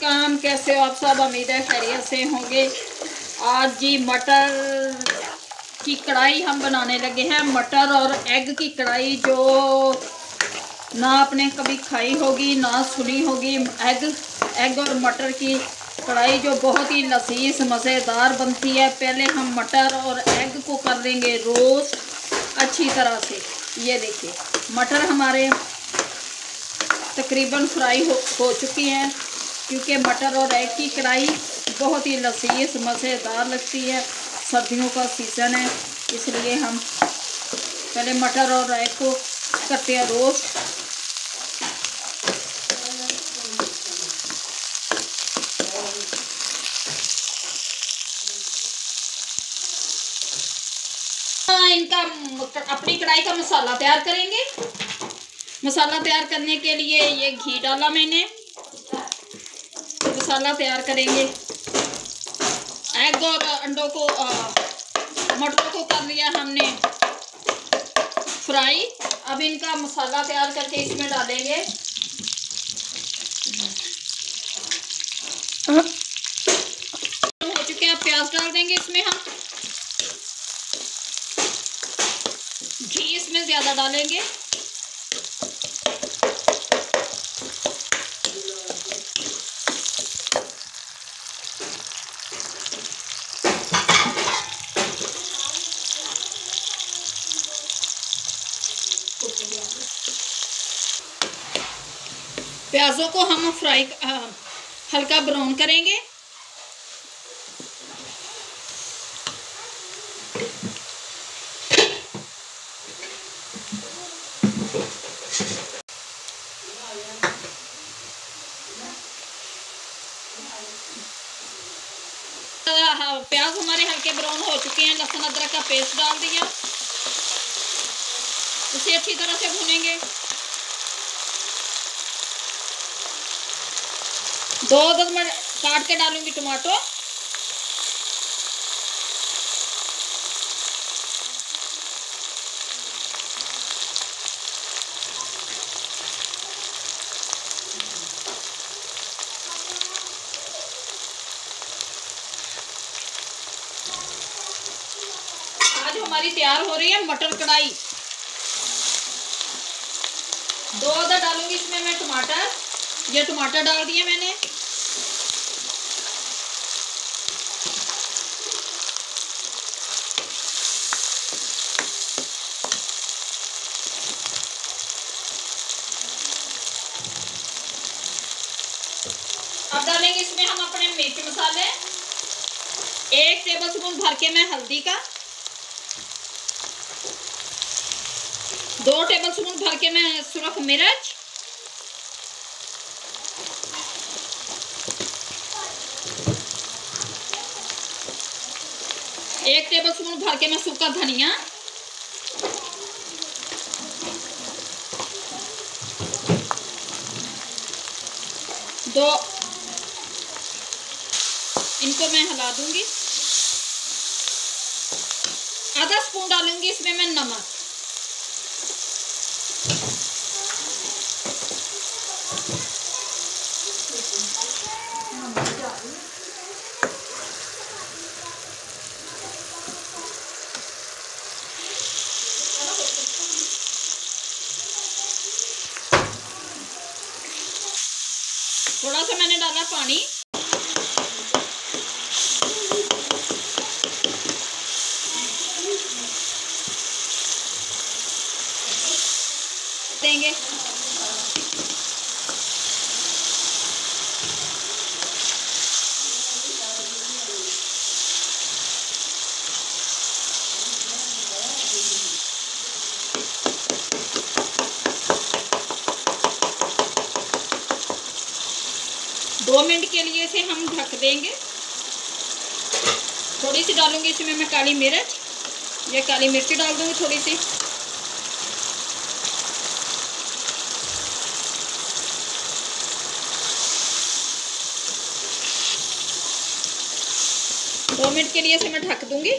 काम, कैसे हो आप सब? उम्मीद है खैरियत से होंगे। आज जी मटर की कढ़ाई हम बनाने लगे हैं। मटर और एग की कढ़ाई जो ना आपने कभी खाई होगी ना सुनी होगी। एग और मटर की कढ़ाई जो बहुत ही लजीज मज़ेदार बनती है। पहले हम मटर और एग को कर लेंगे रोस्ट अच्छी तरह से। ये देखिए मटर हमारे तकरीबन फ्राई हो चुकी हैं, क्योंकि मटर और एग की कढ़ाई बहुत ही लजीज मज़ेदार लगती है। सर्दियों का सीज़न है, इसलिए हम पहले मटर और एग को करते हैं रोस्ट। इनका अपनी कढ़ाई का मसाला तैयार करेंगे। मसाला तैयार करने के लिए ये घी डाला मैंने, मसाला तैयार करेंगे। एग और अंडों को मटरों को कर लिया हमने फ्राई। अब इनका मसाला तैयार करके इसमें डालेंगे। हो चुके हैं, प्याज डाल देंगे इसमें हम। घी इसमें ज़्यादा डालेंगे। प्याज़ों को हम फ्राई हल्का ब्राउन करेंगे। प्याज हमारे हल्के ब्राउन हो चुके हैं। लहसुन अदरक का पेस्ट डाल दिया, उसे अच्छी तरह से भूनेंगे। 2-10 मिनट काट के डालूंगी टमाटो। आज हमारी तैयार हो रही है मटर कढ़ाई। 2 अदर डालूंगी इसमें मैं टमाटर। ये टमाटर डाल दिए मैंने। अब डालेंगे इसमें हम अपने मिर्च मसाले। 1 टेबलस्पून भर के मैं हल्दी का, 2 टेबलस्पून भर के मैं सुरख मिर्च, 1 टेबलस्पून भर के मैं सूखा धनिया, 2 इनको मैं हिला दूंगी। आधा स्पून डालूंगी इसमें मैं नमक। थोड़ा सा मैंने डाला पानी। देंगे दो मिनट के लिए इसे हम ढक देंगे। थोड़ी सी डालूंगी इसमें मैं काली मिर्च। ये काली मिर्च डाल दूंगी थोड़ी सी। दो मिनट के लिए इसे मैं ढक दूंगी।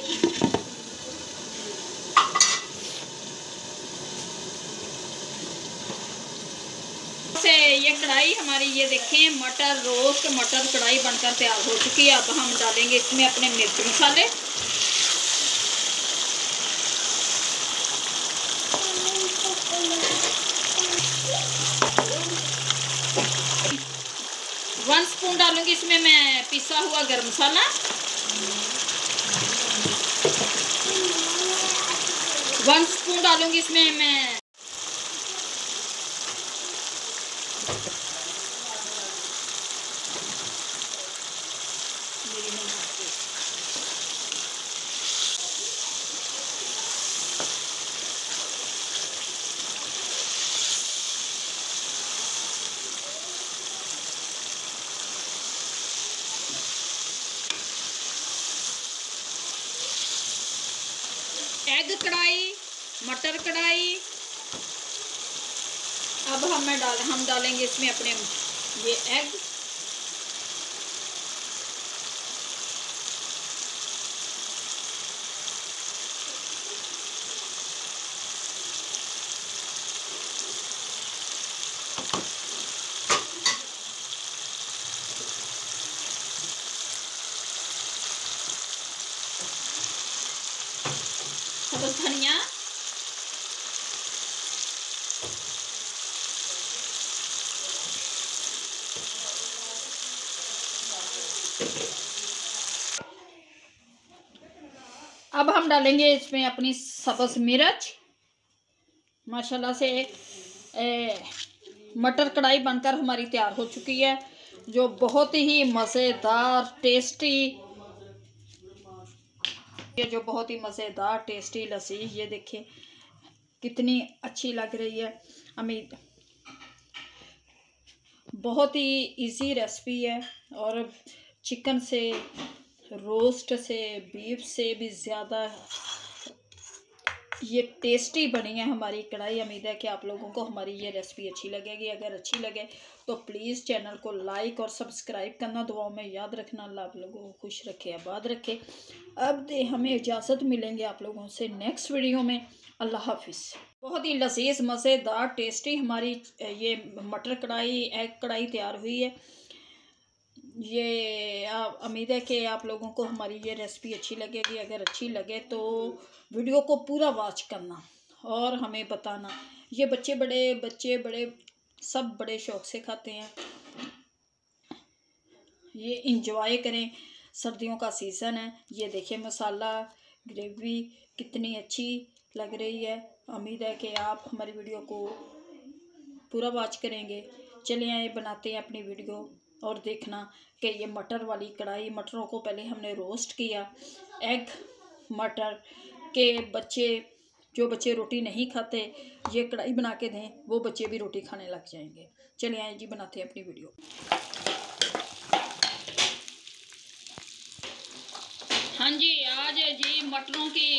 से ये कढ़ाई हमारी, ये देखें मटर रोस्ट मटर कढ़ाई बनकर तैयार हो चुकी है। अब हम डालेंगे इसमें अपने मिर्च मसाले। वन स्पून डालूंगी इसमें मैं पिसा हुआ गरम मसाला। 1 स्पून डालूंगी इसमें मैं एग कढ़ाई, मटर कढ़ाई। अब हम डालेंगे इसमें अपने ये एग। धनिया, अब हम डालेंगे इसमें अपनी सब्ज़ मिर्च। माशाल्लाह से मटर कढ़ाई बनकर हमारी तैयार हो चुकी है, जो बहुत ही मज़ेदार टेस्टी, ये जो बहुत ही मज़ेदार टेस्टी लजीज, ये देखिए कितनी अच्छी लग रही है। उम्मीद बहुत ही इजी रेसिपी है और चिकन से, रोस्ट से, बीफ से भी ज़्यादा ये टेस्टी बनी है हमारी कढ़ाई। उम्मीद है कि आप लोगों को हमारी ये रेसिपी अच्छी लगेगी। अगर अच्छी लगे तो प्लीज़ चैनल को लाइक और सब्सक्राइब करना दुआओं में याद रखना। अल्लाह आप लोगों को खुश रखे, आबाद रखे। अब दे हमें इजाज़त, मिलेंगे आप लोगों से नेक्स्ट वीडियो में। अल्लाह हाफिज़। बहुत ही लजीज मज़ेदार टेस्टी हमारी ये मटर कढ़ाई, एग कढ़ाई तैयार हुई है। ये उम्मीद है कि आप लोगों को हमारी ये रेसिपी अच्छी लगेगी। अगर अच्छी लगे तो वीडियो को पूरा वॉच करना और हमें बताना। ये बच्चे बड़े सब बड़े शौक़ से खाते हैं। ये इंजॉय करें, सर्दियों का सीज़न है। ये देखिए मसाला ग्रेवी कितनी अच्छी लग रही है। उम्मीद है कि आप हमारी वीडियो को पूरा वॉच करेंगे। चलिए आइए बनाते हैं अपनी वीडियो और देखना कि ये मटर वाली कढ़ाई, मटरों को पहले हमने रोस्ट किया। एग मटर के बच्चे, जो बच्चे रोटी नहीं खाते, ये कढ़ाई बना के दें, वो बच्चे भी रोटी खाने लग जाएंगे। चलिए आइए जी बनाते हैं अपनी वीडियो। हाँ जी, आज जी मटरों की